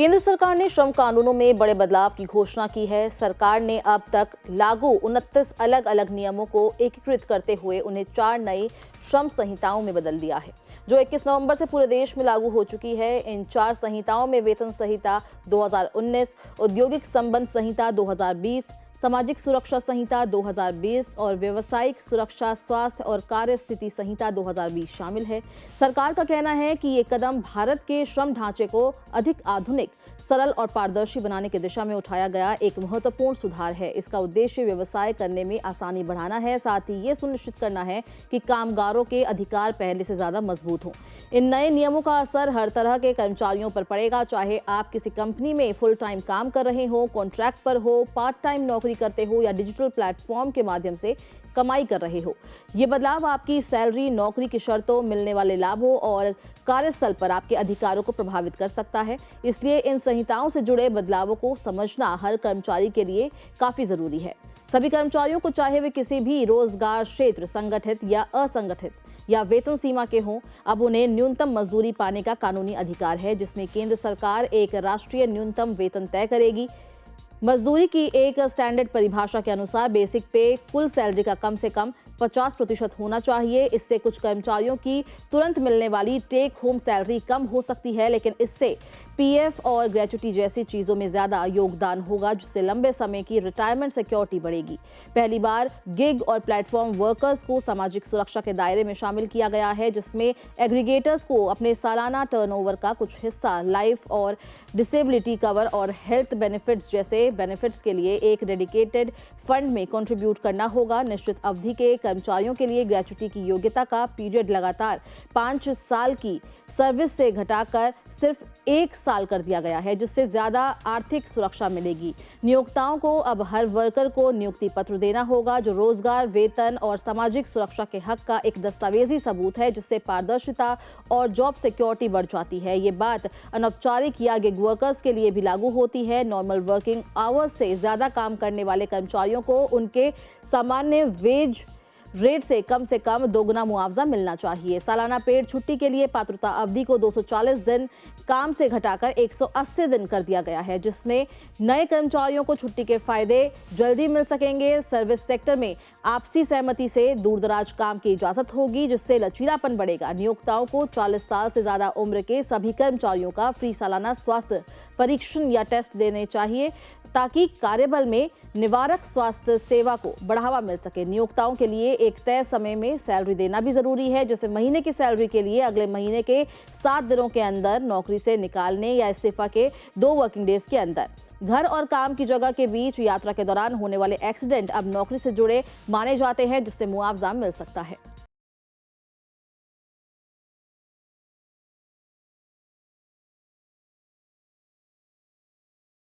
केंद्र सरकार ने श्रम कानूनों में बड़े बदलाव की घोषणा की है। सरकार ने अब तक लागू 29 अलग अलग नियमों को एकीकृत करते हुए उन्हें 4 नई श्रम संहिताओं में बदल दिया है, जो 21 नवंबर से पूरे देश में लागू हो चुकी है। इन 4 संहिताओं में वेतन संहिता 2019, औद्योगिक संबंध संहिता 2020, सामाजिक सुरक्षा संहिता 2020 और व्यावसायिक सुरक्षा, स्वास्थ्य और कार्य स्थिति संहिता 2020 शामिल है। सरकार का कहना है कि ये कदम भारत के श्रम ढांचे को अधिक आधुनिक, सरल और पारदर्शी बनाने की दिशा में उठाया गया एक महत्वपूर्ण सुधार है। इसका उद्देश्य व्यवसाय करने में आसानी बढ़ाना है, साथ ही ये सुनिश्चित करना है कि कामगारों के अधिकार पहले से ज्यादा मजबूत हों। इन नए नियमों का असर हर तरह के कर्मचारियों पर पड़ेगा, चाहे आप किसी कंपनी में फुल टाइम काम कर रहे हो, कॉन्ट्रैक्ट पर हो, पार्ट टाइम नौकरी करते हो या डिजिटल प्लेटफॉर्म के माध्यम से कमाई कर रहे हो। ये बदलाव आपकी सैलरी, नौकरी की शर्तों, मिलने वाले लाभों और कार्यस्थल पर आपके अधिकारों को प्रभावित कर सकता है। इसलिए इन संहिताओं से जुड़े बदलावों को समझना हर कर्मचारी के लिए काफी जरूरी है। सभी कर्मचारियों को, चाहे वे किसी भी रोजगार क्षेत्र, संगठित या असंगठित या वेतन सीमा के हों, अब उन्हें न्यूनतम मजदूरी पाने का कानूनी अधिकार है, जिसमें केंद्र सरकार एक राष्ट्रीय न्यूनतम वेतन तय करेगी। मजदूरी की एक स्टैंडर्ड परिभाषा के अनुसार बेसिक पे कुल सैलरी का कम से कम 50% होना चाहिए। इससे कुछ कर्मचारियों की तुरंत मिलने वाली टेक होम सैलरी कम हो सकती है, लेकिन इससे पीएफ और ग्रेच्युटी जैसी चीजों में ज्यादा योगदान होगा, जिससे लंबे समय की रिटायरमेंट सिक्योरिटी बढ़ेगी। पहली बार गिग और प्लेटफॉर्म वर्कर्स को सामाजिक सुरक्षा के दायरे में शामिल किया गया है, जिसमें एग्रीगेटर्स को अपने सालाना टर्नओवर का कुछ हिस्सा लाइफ और डिसेबिलिटी कवर और हेल्थ बेनिफिट्स जैसे बेनिफिट्स के लिए एक डेडिकेटेड फंड में कंट्रीब्यूट करना होगा। निश्चित अवधि के कर्मचारियों के लिए ग्रेच्युटी की योग्यता का पीरियड लगातार 5 साल की सर्विस से घटाकर सिर्फ 1 साल कर दिया गया है, जिससे ज्यादा आर्थिक सुरक्षा मिलेगी। नियोक्ताओं को अब हर वर्कर को नियुक्ति पत्र देना होगा, जो रोजगार, वेतन और सामाजिक सुरक्षा के हक का एक दस्तावेजी सबूत है, जिससे पारदर्शिता और जॉब सिक्योरिटी बढ़ जाती है। ये बात अनौपचारिक या गिग वर्कर्स के लिए भी लागू होती है। नॉर्मल वर्किंग आवर्स से ज्यादा काम करने वाले कर्मचारियों को उनके सामान्य वेज रेट से कम दोगुना मुआवजा मिलना चाहिए। सालाना पेड छुट्टी के लिए पात्रता अवधि को 240 दिन काम से घटाकर 180 दिन कर दिया गया है, जिसमें नए कर्मचारियों को छुट्टी के फायदे जल्दी मिल सकेंगे। सर्विस सेक्टर में आपसी सहमति से दूरदराज काम की इजाजत होगी, जिससे लचीलापन बढ़ेगा। नियोक्ताओं को 40 साल से ज्यादा उम्र के सभी कर्मचारियों का फ्री सालाना स्वास्थ्य परीक्षण या टेस्ट देने चाहिए, ताकि कार्यबल में निवारक स्वास्थ्य सेवा को बढ़ावा मिल सके। नियोक्ताओं के लिए एक तय समय में सैलरी देना भी जरूरी है, जैसे महीने की सैलरी के लिए अगले महीने के 7 दिनों के अंदर नौकरी से निकालने या इस्तीफा के 2 वर्किंग डेज के अंदर। घर और काम की जगह के बीच यात्रा के दौरान होने वाले एक्सीडेंट अब नौकरी से जुड़े माने जाते हैं, जिससे मुआवजा मिल सकता है।